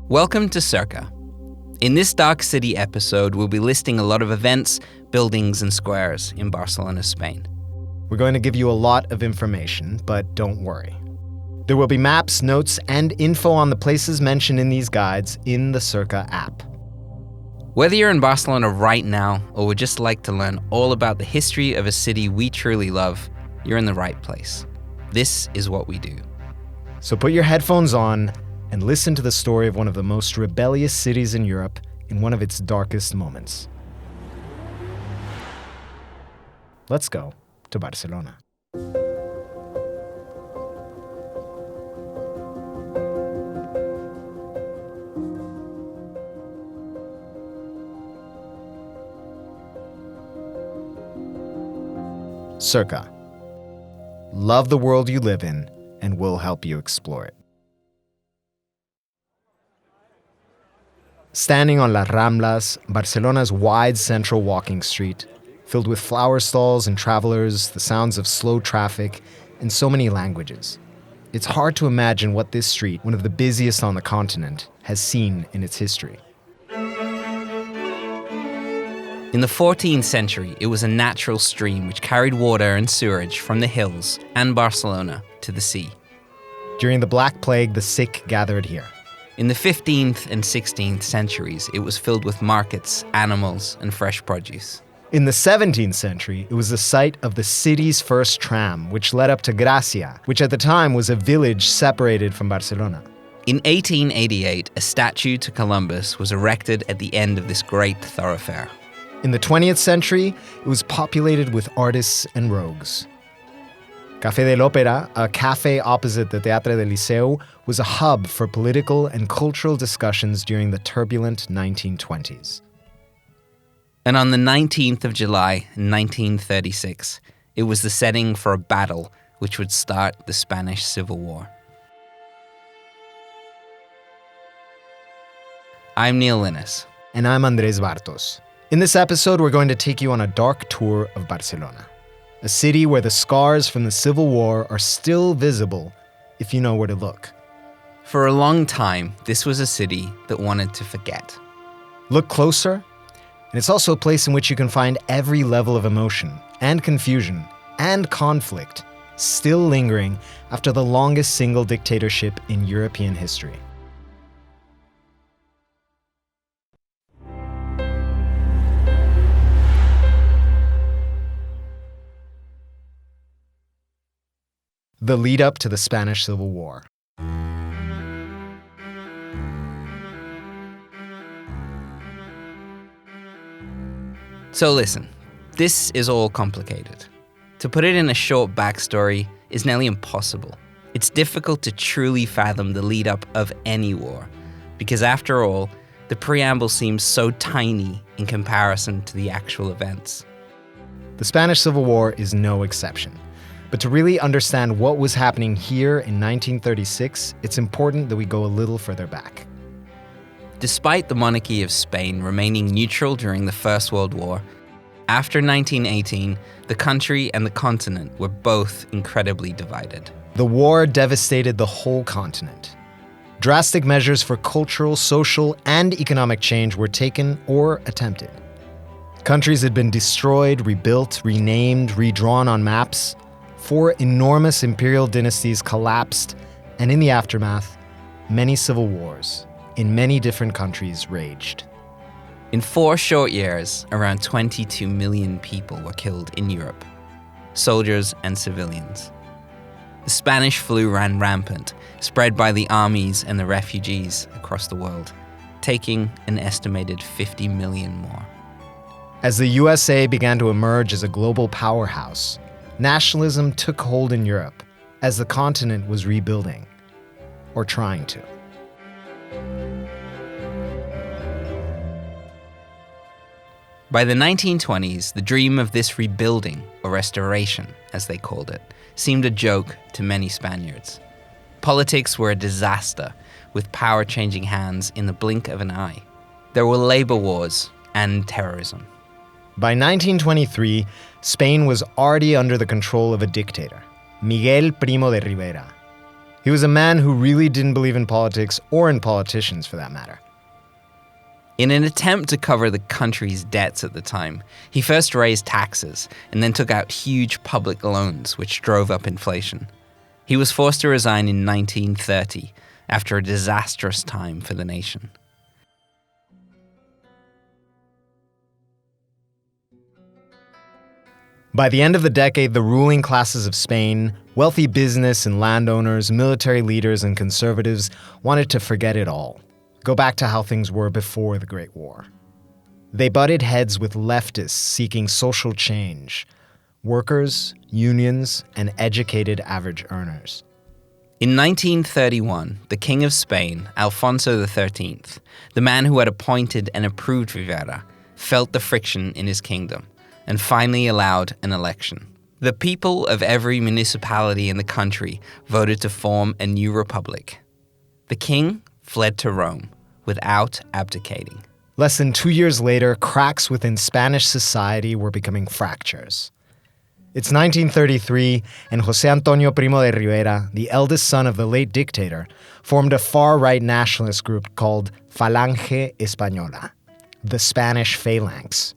Welcome to Cerca. In this Dark City episode, we'll be listing a lot of events, buildings, and squares in Barcelona, Spain. We're going to give you a lot of information, but don't worry. There will be maps, notes, and info on the places mentioned in these guides in the Cerca app. Whether you're in Barcelona right now or would just like to learn all about the history of a city we truly love, you're in the right place. This is what we do. So put your headphones on and listen to the story of one of the most rebellious cities in Europe in one of its darkest moments. Let's go to Barcelona. Cerca. Love the world you live in, and we'll help you explore it. Standing on Las Ramblas, Barcelona's wide central walking street, filled with flower stalls and travelers, the sounds of slow traffic, and so many languages. It's hard to imagine what this street, one of the busiest on the continent, has seen in its history. In the 14th century, it was a natural stream which carried water and sewerage from the hills and Barcelona to the sea. During the Black Plague, the sick gathered here. In the 15th and 16th centuries, it was filled with markets, animals, and fresh produce. In the 17th century, it was the site of the city's first tram, which led up to Gracia, which at the time was a village separated from Barcelona. In 1888, a statue to Columbus was erected at the end of this great thoroughfare. In the 20th century, it was populated with artists and rogues. Café del Ópera, a cafe opposite the Teatre del Liceu, was a hub for political and cultural discussions during the turbulent 1920s. And on the 19th of July, 1936, it was the setting for a battle which would start the Spanish Civil War. I'm Neil Linus. And I'm Andrés Bartos. In this episode, we're going to take you on a dark tour of Barcelona, a city where the scars from the Civil War are still visible if you know where to look. For a long time, this was a city that wanted to forget. Look closer, and it's also a place in which you can find every level of emotion and confusion and conflict still lingering after the longest single dictatorship in European history. The lead up to the Spanish Civil War. So listen, this is all complicated. To put it in a short backstory is nearly impossible. It's difficult to truly fathom the lead up of any war, because after all, the preamble seems so tiny in comparison to the actual events. The Spanish Civil War is no exception. But to really understand what was happening here in 1936, it's important that we go a little further back. Despite the monarchy of Spain remaining neutral during the First World War, after 1918, the country and the continent were both incredibly divided. The war devastated the whole continent. Drastic measures for cultural, social, and economic change were taken or attempted. Countries had been destroyed, rebuilt, renamed, redrawn on maps. 4 enormous imperial dynasties collapsed, and in the aftermath, many civil wars in many different countries raged. In 4 short years, around 22 million people were killed in Europe, soldiers and civilians. The Spanish flu ran rampant, spread by the armies and the refugees across the world, taking an estimated 50 million more. As the USA began to emerge as a global powerhouse, nationalism took hold in Europe as the continent was rebuilding, or trying to. By the 1920s, the dream of this rebuilding, or restoration, as they called it, seemed a joke to many Spaniards. Politics were a disaster, with power changing hands in the blink of an eye. There were labor wars and terrorism. By 1923, Spain was already under the control of a dictator, Miguel Primo de Rivera. He was a man who really didn't believe in politics or in politicians, for that matter. In an attempt to cover the country's debts at the time, he first raised taxes and then took out huge public loans, which drove up inflation. He was forced to resign in 1930 after a disastrous time for the nation. By the end of the decade, the ruling classes of Spain, wealthy business and landowners, military leaders and conservatives wanted to forget it all, go back to how things were before the Great War. They butted heads with leftists seeking social change, workers, unions, and educated average earners. In 1931, the King of Spain, Alfonso XIII, the man who had appointed and approved Rivera, felt the friction in his kingdom and finally allowed an election. The people of every municipality in the country voted to form a new republic. The king fled to Rome without abdicating. Less than 2 years later, cracks within Spanish society were becoming fractures. It's 1933, and José Antonio Primo de Rivera, the eldest son of the late dictator, formed a far-right nationalist group called Falange Española, the Spanish Phalanx.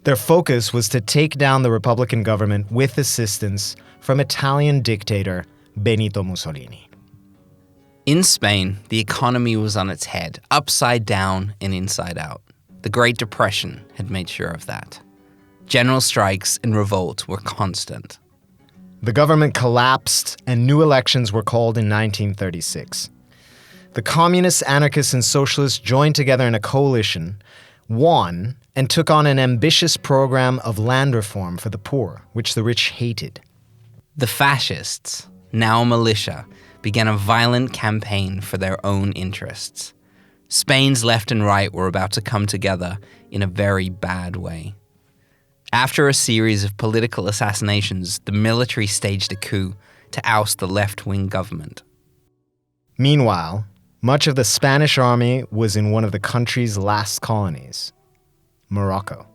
Their focus was to take down the Republican government with assistance from Italian dictator Benito Mussolini. In Spain, the economy was on its head, upside down and inside out. The Great Depression had made sure of that. General strikes and revolt were constant. The government collapsed and new elections were called in 1936. The communists, anarchists, and socialists joined together in a coalition, won, and took on an ambitious program of land reform for the poor, which the rich hated. The fascists, now militia, began a violent campaign for their own interests. Spain's left and right were about to come together in a very bad way. After a series of political assassinations, the military staged a coup to oust the left-wing government. Meanwhile, much of the Spanish army was in one of the country's last colonies, Morocco.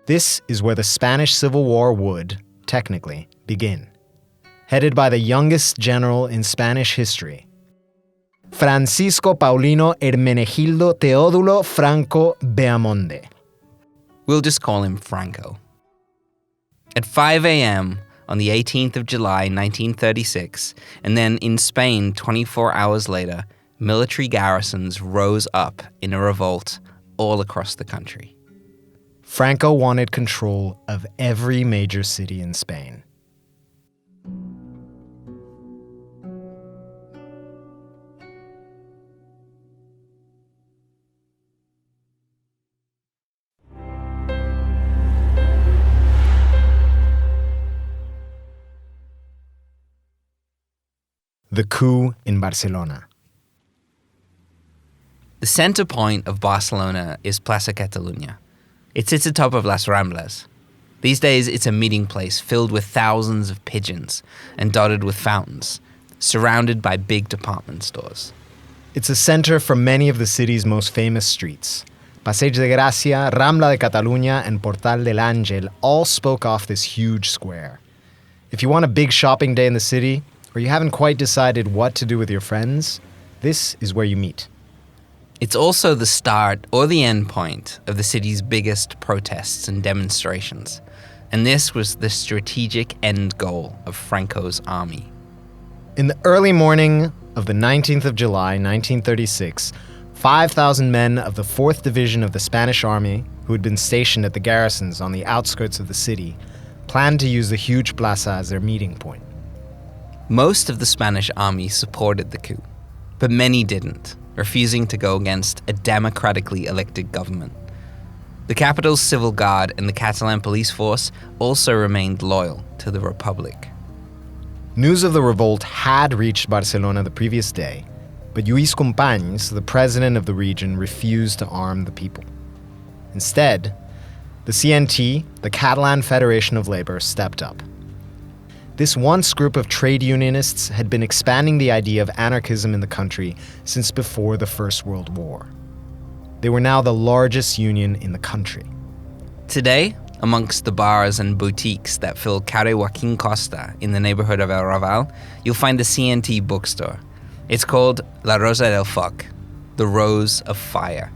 This is where the Spanish Civil War would, technically, begin. Headed by the youngest general in Spanish history, Francisco Paulino Hermenegildo Teodulo Franco Beamonde. We'll just call him Franco. At 5 a.m. on the 18th of July, 1936, and then in Spain 24 hours later, military garrisons rose up in a revolt all across the country. Franco wanted control of every major city in Spain. The coup in Barcelona. The center point of Barcelona is Plaça Catalunya. It sits atop of Las Ramblas. These days, it's a meeting place filled with thousands of pigeons and dotted with fountains, surrounded by big department stores. It's a center for many of the city's most famous streets. Passeig de Gràcia, Rambla de Catalunya, and Portal del Àngel all spoke off this huge square. If you want a big shopping day in the city, or you haven't quite decided what to do with your friends, this is where you meet. It's also the start or the end point of the city's biggest protests and demonstrations. And this was the strategic end goal of Franco's army. In the early morning of the 19th of July, 1936, 5,000 men of the 4th Division of the Spanish Army, who had been stationed at the garrisons on the outskirts of the city, planned to use the huge plaza as their meeting point. Most of the Spanish army supported the coup, but many didn't, refusing to go against a democratically elected government. The capital's civil guard and the Catalan police force also remained loyal to the Republic. News of the revolt had reached Barcelona the previous day, but Lluís Companys, the president of the region, refused to arm the people. Instead, the CNT, the Catalan Federation of Labor, stepped up. This once group of trade unionists had been expanding the idea of anarchism in the country since before the First World War. They were now the largest union in the country. Today, Amongst the bars and boutiques that fill Calle Joaquin Costa in the neighborhood of El Raval, you'll find the CNT bookstore. It's called La Rosa del Foc, the Rose of Fire.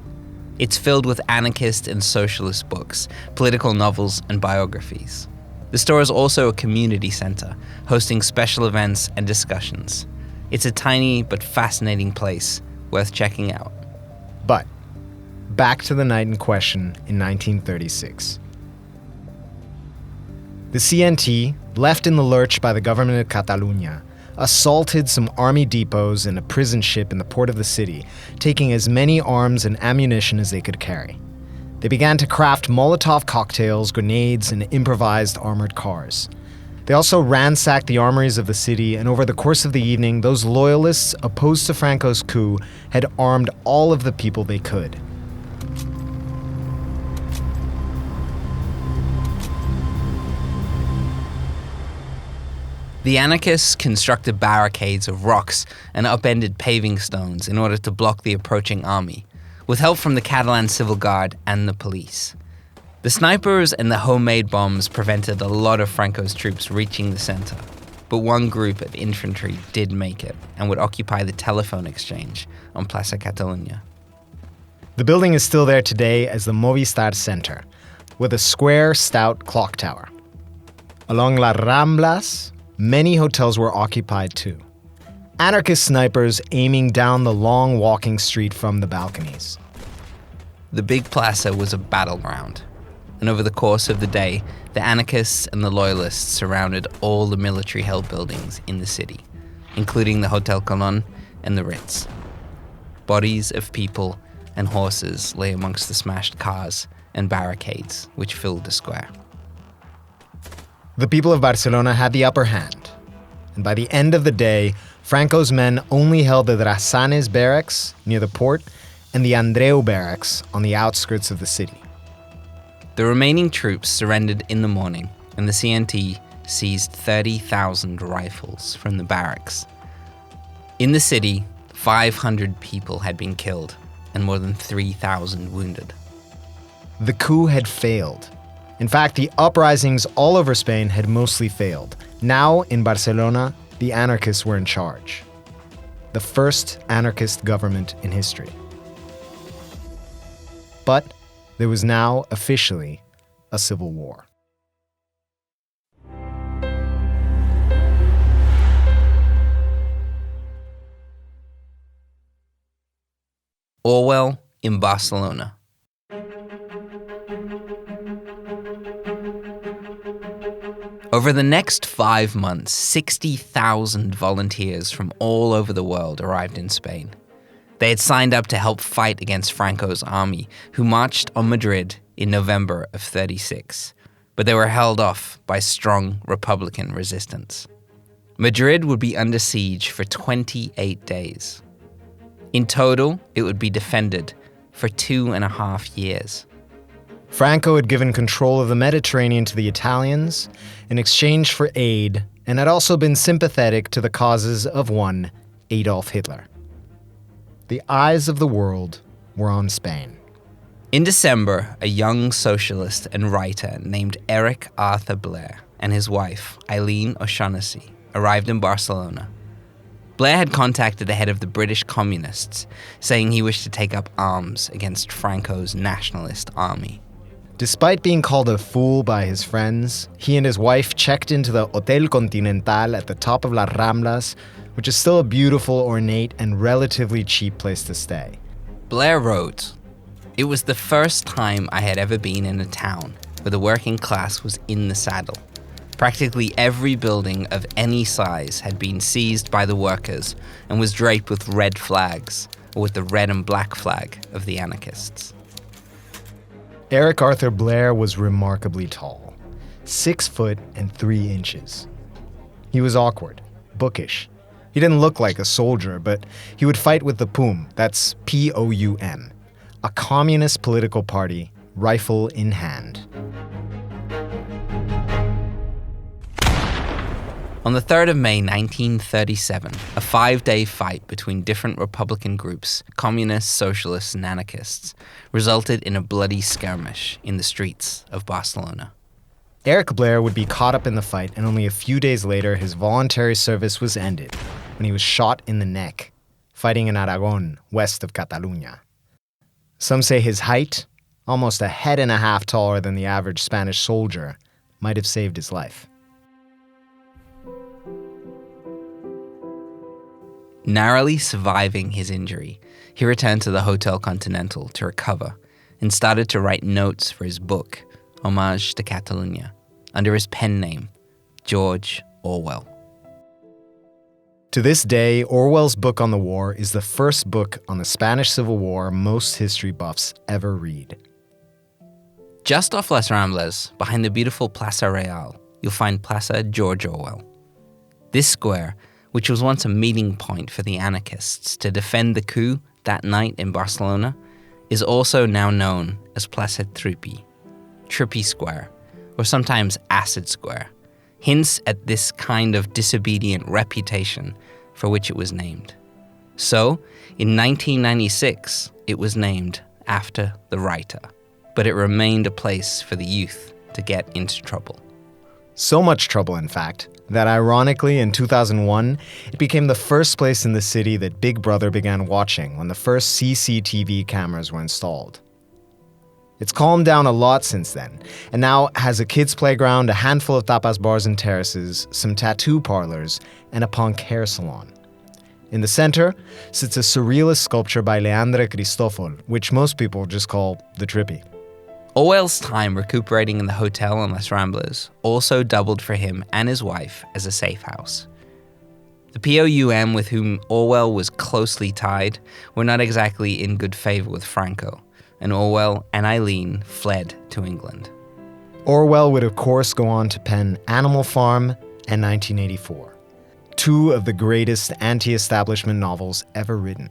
It's filled with anarchist and socialist books, political novels, and biographies. The store is also a community center, hosting special events and discussions. It's a tiny but fascinating place worth checking out. But back to the night in question in 1936. The CNT, left in the lurch by the government of Catalunya, assaulted some army depots and a prison ship in the port of the city, taking as many arms and ammunition as they could carry. They began to craft Molotov cocktails, grenades, and improvised armored cars. They also ransacked the armories of the city, and over the course of the evening, those loyalists opposed to Franco's coup had armed all of the people they could. The anarchists constructed barricades of rocks and upended paving stones in order to block the approaching army, with help from the Catalan Civil Guard and the police. The snipers and the homemade bombs prevented a lot of Franco's troops reaching the center, but one group of infantry did make it and would occupy the telephone exchange on Plaza Catalunya. The building is still there today as the Movistar Center, with a square, stout clock tower. Along La Ramblas, many hotels were occupied too. Anarchist snipers aiming down the long walking street from the balconies. The big plaza was a battleground, and over the course of the day, the anarchists and the loyalists surrounded all the military-held buildings in the city, including the Hotel Colón and the Ritz. Bodies of people and horses lay amongst the smashed cars and barricades which filled the square. The people of Barcelona had the upper hand, and by the end of the day, Franco's men only held the Drassanes barracks near the port and the Andreu barracks on the outskirts of the city. The remaining troops surrendered in the morning, and the CNT seized 30,000 rifles from the barracks. In the city, 500 people had been killed and more than 3,000 wounded. The coup had failed. In fact, the uprisings all over Spain had mostly failed. Now, in Barcelona, the anarchists were in charge. The first anarchist government in history. But there was now officially a civil war. Orwell in Barcelona. Over the next 5 months, 60,000 volunteers from all over the world arrived in Spain. They had signed up to help fight against Franco's army, who marched on Madrid in November of 36, but they were held off by strong Republican resistance. Madrid would be under siege for 28 days. In total, it would be defended for 2.5 years. Franco had given control of the Mediterranean to the Italians in exchange for aid, and had also been sympathetic to the causes of one Adolf Hitler. The eyes of the world were on Spain. In December, a young socialist and writer named Eric Arthur Blair and his wife, Eileen O'Shaughnessy, arrived in Barcelona. Blair had contacted the head of the British Communists, saying he wished to take up arms against Franco's nationalist army. Despite being called a fool by his friends, he and his wife checked into the Hotel Continental at the top of La Ramblas, which is still a beautiful, ornate, and relatively cheap place to stay. Blair wrote, "It was the first time I had ever been in a town where the working class was in the saddle. Practically every building of any size had been seized by the workers and was draped with red flags, or with the red and black flag of the anarchists." Eric Arthur Blair was remarkably tall, 6 foot and 3 inches. He was awkward, bookish. He didn't look like a soldier, but he would fight with the POUM, that's P-O-U-M, a communist political party, rifle in hand. On the 3rd of May 1937, a 5-day fight between different Republican groups, communists, socialists, and anarchists, resulted in a bloody skirmish in the streets of Barcelona. Eric Blair would be caught up in the fight, and only a few days later, his voluntary service was ended when he was shot in the neck, fighting in Aragon, west of Catalunya. Some say his height, almost a head and a half taller than the average Spanish soldier, might have saved his life. Narrowly surviving his injury, he returned to the Hotel Continental to recover and started to write notes for his book, Homage to Catalunya, under his pen name, George Orwell. To this day, Orwell's book on the war is the first book on the Spanish Civil War most history buffs ever read. Just off Las Ramblas, behind the beautiful Plaza Real, you'll find Plaza George Orwell. This square, which was once a meeting point for the anarchists to defend the coup that night in Barcelona, is also now known as Plaça Trippy Square, or sometimes Acid Square, hints at this kind of disobedient reputation for which it was named. So, in 1996, it was named after the writer, but it remained a place for the youth to get into trouble. So much trouble, in fact, that ironically in 2001, it became the first place in the city that Big Brother began watching when the first CCTV cameras were installed. It's calmed down a lot since then, and now has a kids' playground, a handful of tapas bars and terraces, some tattoo parlors, and a punk hair salon. In the center sits a surrealist sculpture by Leandre Cristòfol, which most people just call the Trippy. Orwell's time recuperating in the hotel on Las Ramblas also doubled for him and his wife as a safe house. The POUM with whom Orwell was closely tied were not exactly in good favor with Franco, and Orwell and Eileen fled to England. Orwell would of course go on to pen Animal Farm and 1984, two of the greatest anti-establishment novels ever written.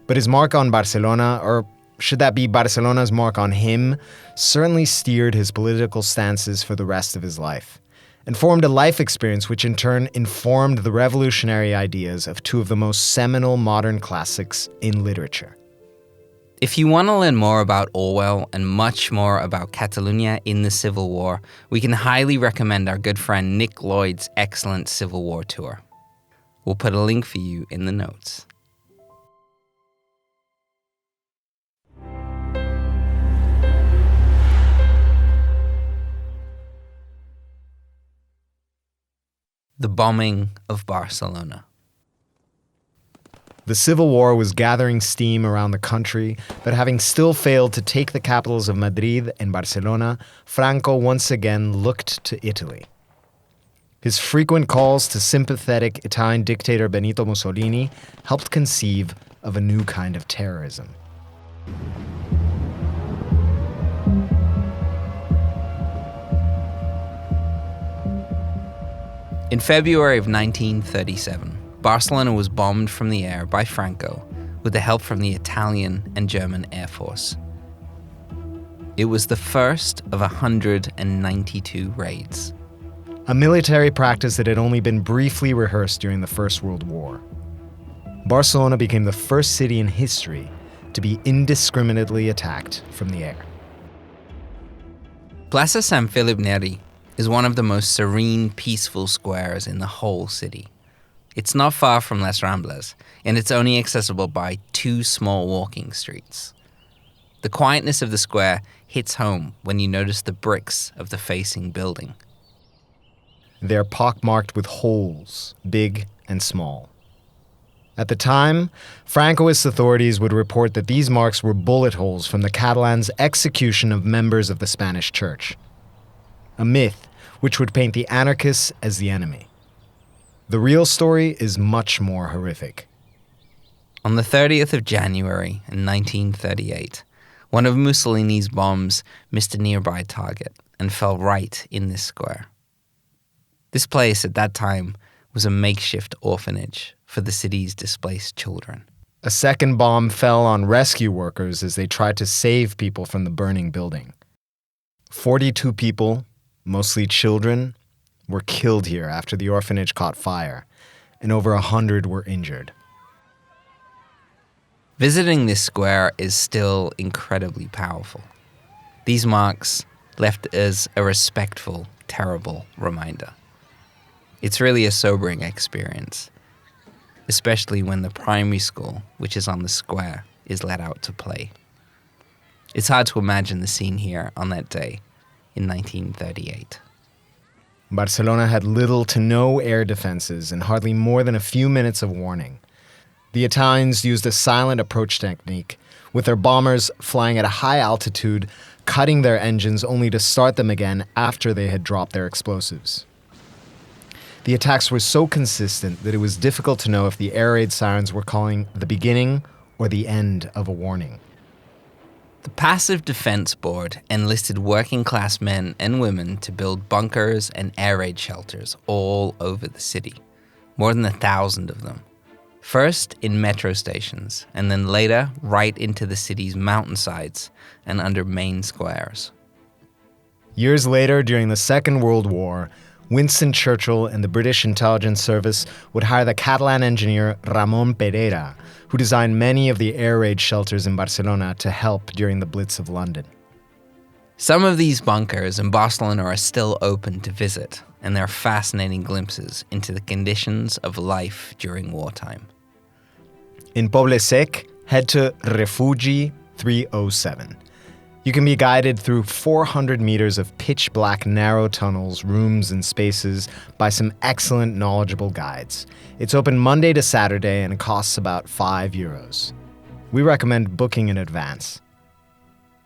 But his mark on Barcelona, or should that be Barcelona's mark on him, certainly steered his political stances for the rest of his life, and formed a life experience which in turn informed the revolutionary ideas of two of the most seminal modern classics in literature. If you want to learn more about Orwell and much more about Catalunya in the Civil War, we can highly recommend our good friend Nick Lloyd's excellent Civil War tour. We'll put a link for you in the notes. The bombing of Barcelona. The Civil War was gathering steam around the country, but having still failed to take the capitals of Madrid and Barcelona, Franco once again looked to Italy. His frequent calls to sympathetic Italian dictator Benito Mussolini helped conceive of a new kind of terrorism. In February of 1937, Barcelona was bombed from the air by Franco with the help from the Italian and German Air Force. It was the first of 192 raids. A military practice that had only been briefly rehearsed during the First World War. Barcelona became the first city in history to be indiscriminately attacked from the air. Plaça Sant Felip Neri is one of the most serene, peaceful squares in the whole city. It's not far from Las Ramblas, and it's only accessible by 2 small walking streets. The quietness of the square hits home when you notice the bricks of the facing building. They're pockmarked with holes, big and small. At the time, Francoist authorities would report that these marks were bullet holes from the Catalans' execution of members of the Spanish Church. A myth which would paint the anarchists as the enemy. The real story is much more horrific. On the 30th of January in 1938, one of Mussolini's bombs missed a nearby target and fell right in this square. This place at that time was a makeshift orphanage for the city's displaced children. A second bomb fell on rescue workers as they tried to save people from the burning building. 42 people, mostly children, were killed here after the orphanage caught fire, and over 100 were injured. Visiting this square is still incredibly powerful. These marks left as a respectful, terrible reminder. It's really a sobering experience, especially when the primary school, which is on the square, is let out to play. It's hard to imagine the scene here on that day in 1938. Barcelona had little to no air defenses and hardly more than a few minutes of warning. The Italians used a silent approach technique, with their bombers flying at a high altitude, cutting their engines only to start them again after they had dropped their explosives. The attacks were so consistent that it was difficult to know if the air raid sirens were calling the beginning or the end of a warning. The Passive Defense Board enlisted working-class men and women to build bunkers and air raid shelters all over the city, more than 1,000 of them. First in metro stations, and then later right into the city's mountainsides and under main squares. Years later, during the Second World War, Winston Churchill and the British Intelligence Service would hire the Catalan engineer Ramon Pereira, who designed many of the air raid shelters in Barcelona to help during the Blitz of London. Some of these bunkers in Barcelona are still open to visit, and they're fascinating glimpses into the conditions of life during wartime. In Poble Sec, head to Refugi 307. You can be guided through 400 meters of pitch-black narrow tunnels, rooms, and spaces by some excellent, knowledgeable guides. It's open Monday to Saturday and it costs about €5. We recommend booking in advance.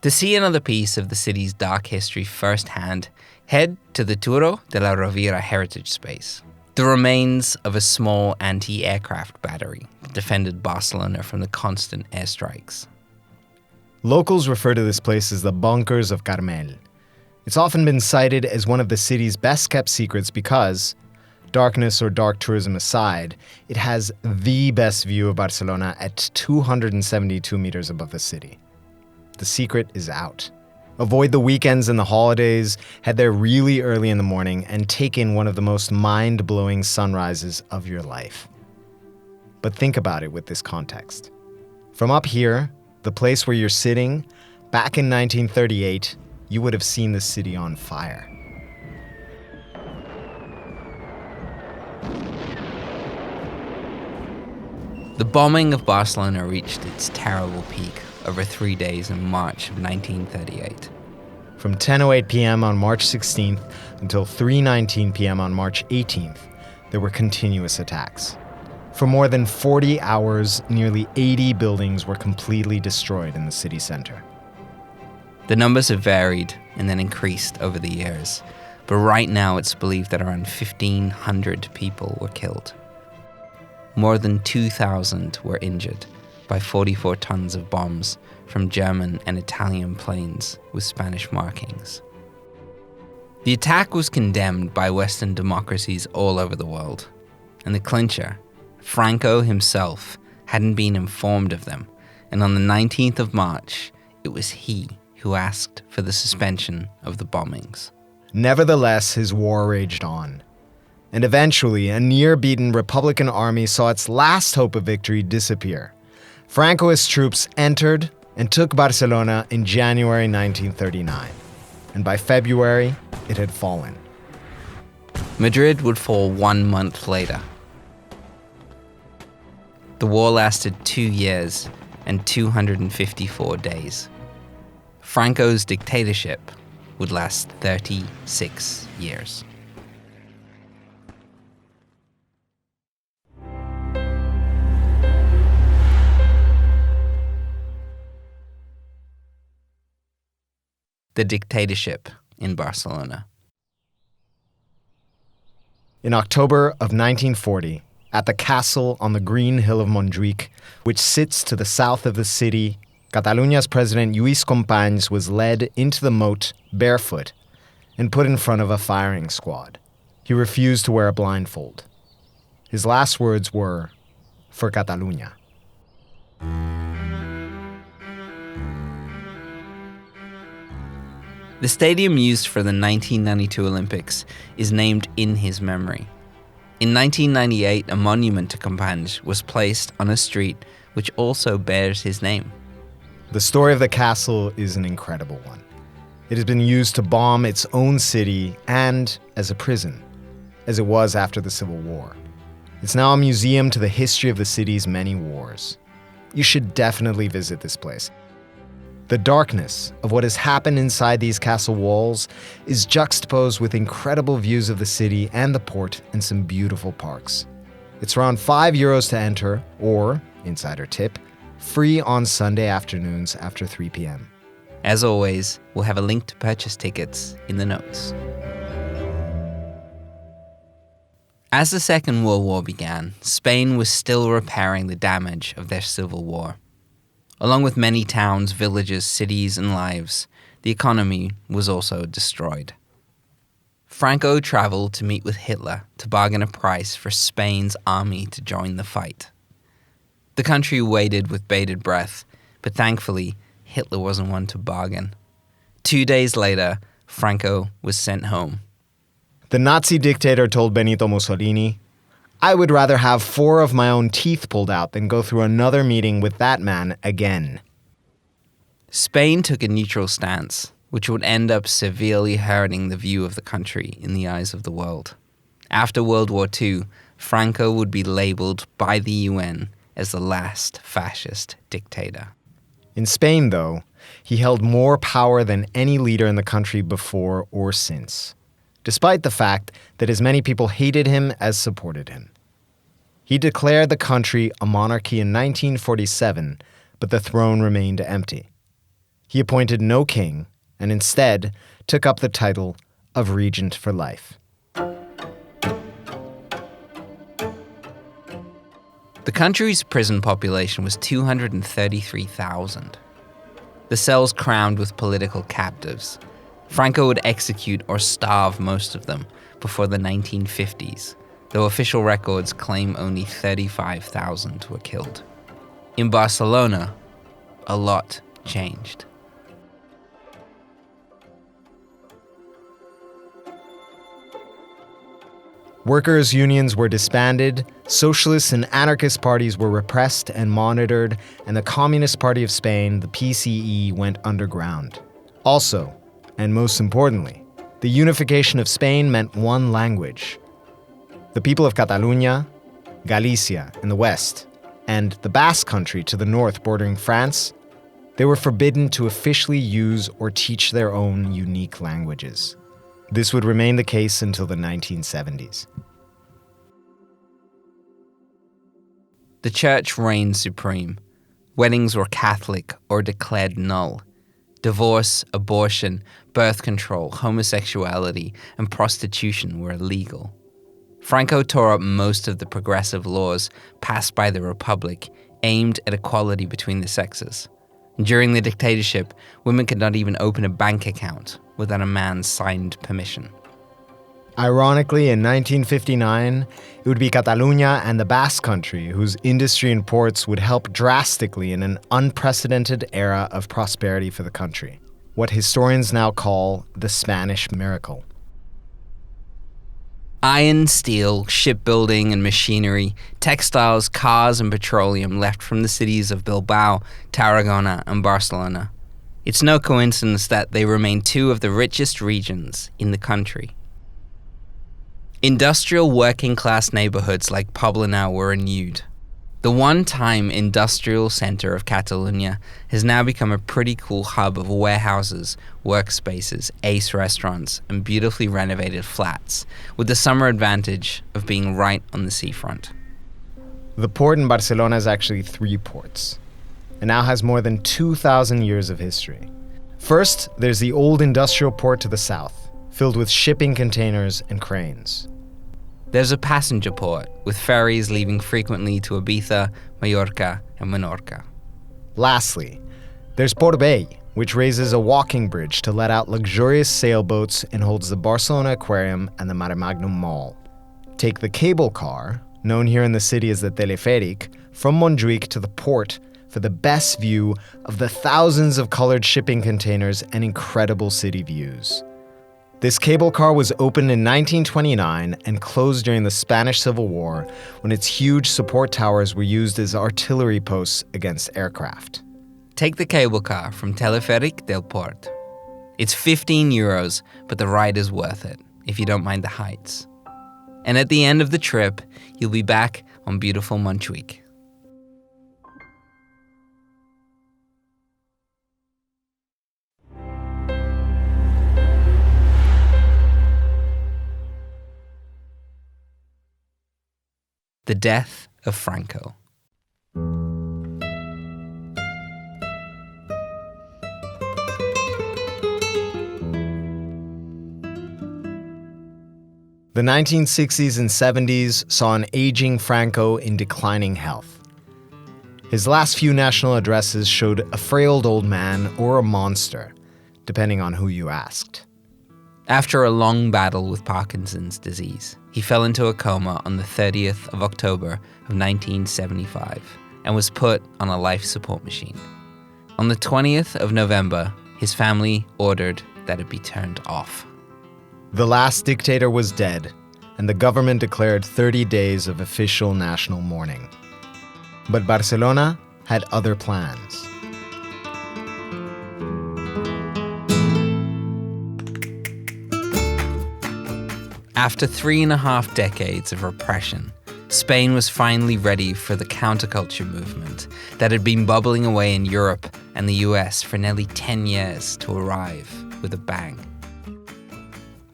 To see another piece of the city's dark history firsthand, head to the Turó de la Rovira heritage space, the remains of a small anti-aircraft battery that defended Barcelona from the constant airstrikes. Locals refer to this place as the Bunkers of Carmel. It's often been cited as one of the city's best-kept secrets because, darkness or dark tourism aside, it has the best view of Barcelona at 272 meters above the city. The secret is out. Avoid the weekends and the holidays, head there really early in the morning, and take in one of the most mind-blowing sunrises of your life. But think about it with this context. From up here, the place where you're sitting, back in 1938, you would have seen the city on fire. The bombing of Barcelona reached its terrible peak over 3 days in March of 1938. From 10:08 p.m. on March 16th until 3:19 p.m. on March 18th, there were continuous attacks. For more than 40 hours, nearly 80 buildings were completely destroyed in the city center. The numbers have varied and then increased over the years, but right now it's believed that around 1,500 people were killed. More than 2,000 were injured by 44 tons of bombs from German and Italian planes with Spanish markings. The attack was condemned by Western democracies all over the world, and the clincher, Franco himself, hadn't been informed of them, and on the 19th of March, it was he who asked for the suspension of the bombings. Nevertheless, his war raged on. And eventually, a near-beaten Republican army saw its last hope of victory disappear. Francoist troops entered and took Barcelona in January 1939. And by February, it had fallen. Madrid would fall 1 month later. The war lasted 2 years and 254 days. Franco's dictatorship would last 36 years. The dictatorship in Barcelona. In October of 1940, at the castle on the green hill of Montjuic, which sits to the south of the city, Cataluña's president Lluís Companys was led into the moat barefoot and put in front of a firing squad. He refused to wear a blindfold. His last words were, "For Catalunya." The stadium used for the 1992 Olympics is named in his memory. In 1998, a monument to Companys was placed on a street which also bears his name. The story of the castle is an incredible one. It has been used to bomb its own city and as a prison, as it was after the Civil War. It's now a museum to the history of the city's many wars. You should definitely visit this place. The darkness of what has happened inside these castle walls is juxtaposed with incredible views of the city and the port and some beautiful parks. It's around €5 to enter, or, insider tip, free on Sunday afternoons after 3 p.m. As always, we'll have a link to purchase tickets in the notes. As the Second World War began, Spain was still repairing the damage of their civil war. Along with many towns, villages, cities, and lives, the economy was also destroyed. Franco traveled to meet with Hitler to bargain a price for Spain's army to join the fight. The country waited with bated breath, but thankfully, Hitler wasn't one to bargain. 2 days later, Franco was sent home. The Nazi dictator told Benito Mussolini, "I would rather have 4 of my own teeth pulled out than go through another meeting with that man again." Spain took a neutral stance, which would end up severely hurting the view of the country in the eyes of the world. After World War II, Franco would be labeled by the UN as the last fascist dictator. In Spain, though, he held more power than any leader in the country before or since, despite the fact that as many people hated him as supported him. He declared the country a monarchy in 1947, but the throne remained empty. He appointed no king and instead took up the title of regent for life. The country's prison population was 233,000. The cells crammed with political captives. Franco would execute or starve most of them before the 1950s, though official records claim only 35,000 were killed. In Barcelona, a lot changed. Workers' unions were disbanded, socialist and anarchist parties were repressed and monitored, and the Communist Party of Spain, the PCE, went underground. Also, and most importantly, the unification of Spain meant one language. The people of Catalunya, Galicia in the west, and the Basque Country to the north bordering France, they were forbidden to officially use or teach their own unique languages. This would remain the case until the 1970s. The church reigned supreme. Weddings were Catholic or declared null. Divorce, abortion, birth control, homosexuality, and prostitution were illegal. Franco tore up most of the progressive laws passed by the Republic aimed at equality between the sexes. During the dictatorship, women could not even open a bank account without a man's signed permission. Ironically, in 1959, it would be Catalunya and the Basque Country whose industry and ports would help drastically in an unprecedented era of prosperity for the country, what historians now call the Spanish miracle. Iron, steel, shipbuilding and machinery, textiles, cars and petroleum left from the cities of Bilbao, Tarragona and Barcelona. It's no coincidence that they remain 2 of the richest regions in the country. Industrial working-class neighborhoods like Poblenou were renewed. The one-time industrial center of Catalonia has now become a pretty cool hub of warehouses, workspaces, ace restaurants, and beautifully renovated flats, with the summer advantage of being right on the seafront. The port in Barcelona is actually 3 ports, and now has more than 2,000 years of history. First, there's the old industrial port to the south, filled with shipping containers and cranes. There's a passenger port, with ferries leaving frequently to Ibiza, Mallorca, and Menorca. Lastly, there's Port Bay, which raises a walking bridge to let out luxurious sailboats and holds the Barcelona Aquarium and the Maremagnum Mall. Take the cable car, known here in the city as the Teleferic, from Montjuic to the port for the best view of the thousands of colored shipping containers and incredible city views. This cable car was opened in 1929 and closed during the Spanish Civil War when its huge support towers were used as artillery posts against aircraft. Take the cable car from Teleferic del Port. It's 15 euros, but the ride is worth it, if you don't mind the heights. And at the end of the trip, you'll be back on beautiful Montjuic. The death of Franco. The 1960s and 70s saw an aging Franco in declining health. His last few national addresses showed a frail old man or a monster, depending on who you asked. After a long battle with Parkinson's disease, he fell into a coma on the 30th of October of 1975 and was put on a life support machine. On the 20th of November, his family ordered that it be turned off. The last dictator was dead, and the government declared 30 days of official national mourning. But Barcelona had other plans. After 3.5 decades of repression, Spain was finally ready for the counterculture movement that had been bubbling away in Europe and the US for nearly 10 years to arrive with a bang.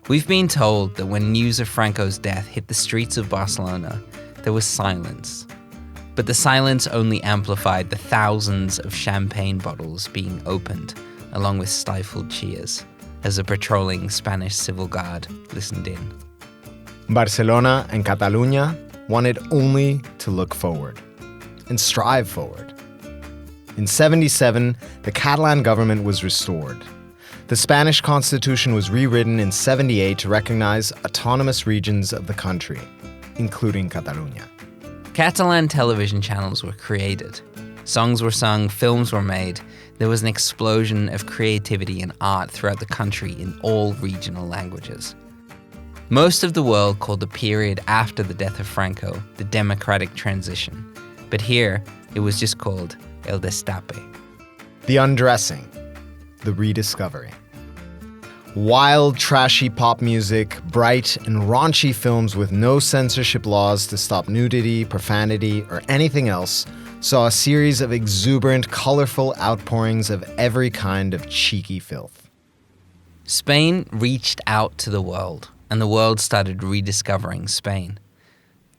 We've been told that when news of Franco's death hit the streets of Barcelona, there was silence. But the silence only amplified the thousands of champagne bottles being opened, along with stifled cheers, as a patrolling Spanish civil guard listened in. Barcelona and Catalunya wanted only to look forward and strive forward. In 1977, the Catalan government was restored. The Spanish constitution was rewritten in 1978 to recognize autonomous regions of the country, including Catalunya. Catalan television channels were created. Songs were sung, films were made. There was an explosion of creativity and art throughout the country in all regional languages. Most of the world called the period after the death of Franco the democratic transition, but here it was just called El Destape. The undressing, the rediscovery. Wild, trashy pop music, bright and raunchy films with no censorship laws to stop nudity, profanity, or anything else saw a series of exuberant, colorful outpourings of every kind of cheeky filth. Spain reached out to the world, and the world started rediscovering Spain.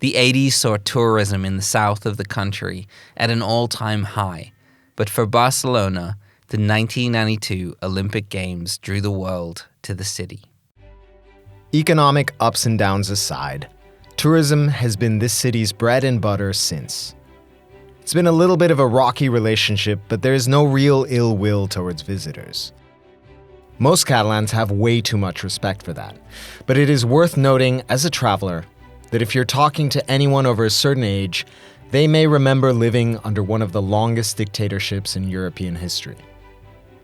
The 80s saw tourism in the south of the country at an all-time high, but for Barcelona, the 1992 Olympic Games drew the world to the city. Economic ups and downs aside, tourism has been this city's bread and butter since. It's been a little bit of a rocky relationship, but there is no real ill will towards visitors. Most Catalans have way too much respect for that, but it is worth noting as a traveler that if you're talking to anyone over a certain age, they may remember living under one of the longest dictatorships in European history.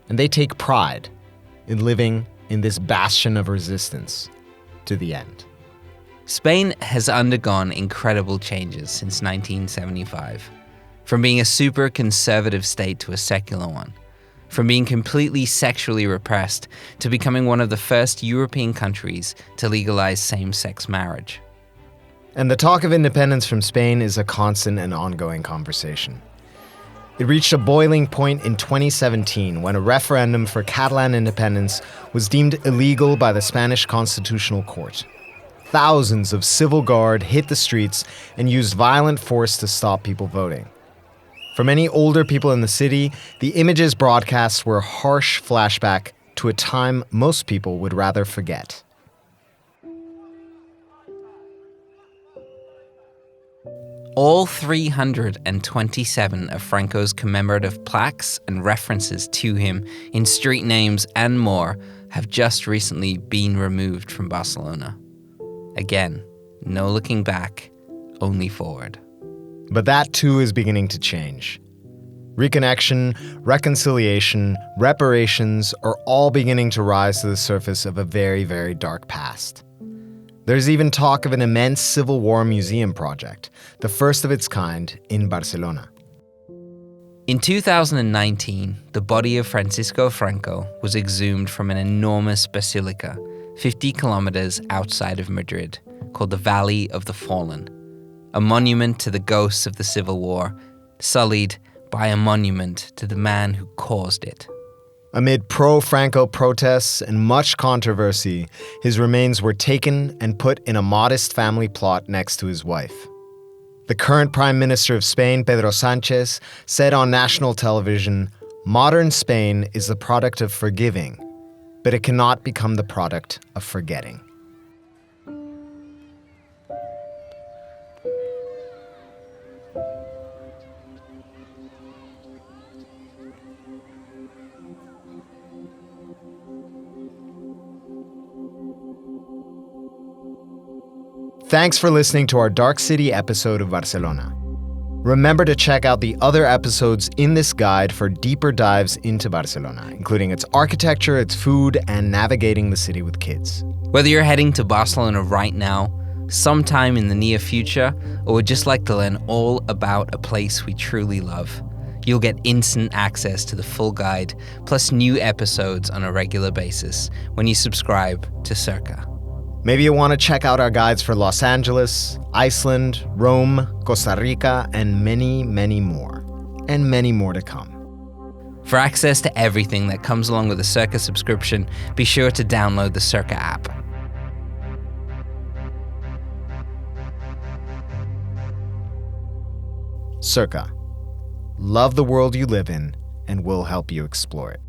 And they take pride in living in this bastion of resistance to the end. Spain has undergone incredible changes since 1975, from being a super conservative state to a secular one, from being completely sexually repressed to becoming one of the first European countries to legalize same-sex marriage. And the talk of independence from Spain is a constant and ongoing conversation. It reached a boiling point in 2017 when a referendum for Catalan independence was deemed illegal by the Spanish Constitutional Court. Thousands of civil guard hit the streets and used violent force to stop people voting. For many older people in the city, the images broadcast were a harsh flashback to a time most people would rather forget. All 327 of Franco's commemorative plaques and references to him in street names and more have just recently been removed from Barcelona. Again, no looking back, only forward. But that too is beginning to change. Reconnection, reconciliation, reparations are all beginning to rise to the surface of a very, very dark past. There's even talk of an immense Civil War museum project, the first of its kind in Barcelona. In 2019, the body of Francisco Franco was exhumed from an enormous basilica 50 kilometers outside of Madrid, called the Valley of the Fallen, a monument to the ghosts of the Civil War, sullied by a monument to the man who caused it. Amid pro-Franco protests and much controversy, his remains were taken and put in a modest family plot next to his wife. The current Prime Minister of Spain, Pedro Sánchez, said on national television, "Modern Spain is the product of forgiving, but it cannot become the product of forgetting." Thanks for listening to our Dark City episode of Barcelona. Remember to check out the other episodes in this guide for deeper dives into Barcelona, including its architecture, its food, and navigating the city with kids. Whether you're heading to Barcelona right now, sometime in the near future, or would just like to learn all about a place we truly love, you'll get instant access to the full guide, plus new episodes on a regular basis when you subscribe to Cerca. Maybe you want to check out our guides for Los Angeles, Iceland, Rome, Costa Rica, and many, many more. And many more to come. For access to everything that comes along with a Cerca subscription, be sure to download the Cerca app. Cerca. Love the world you live in, and we'll help you explore it.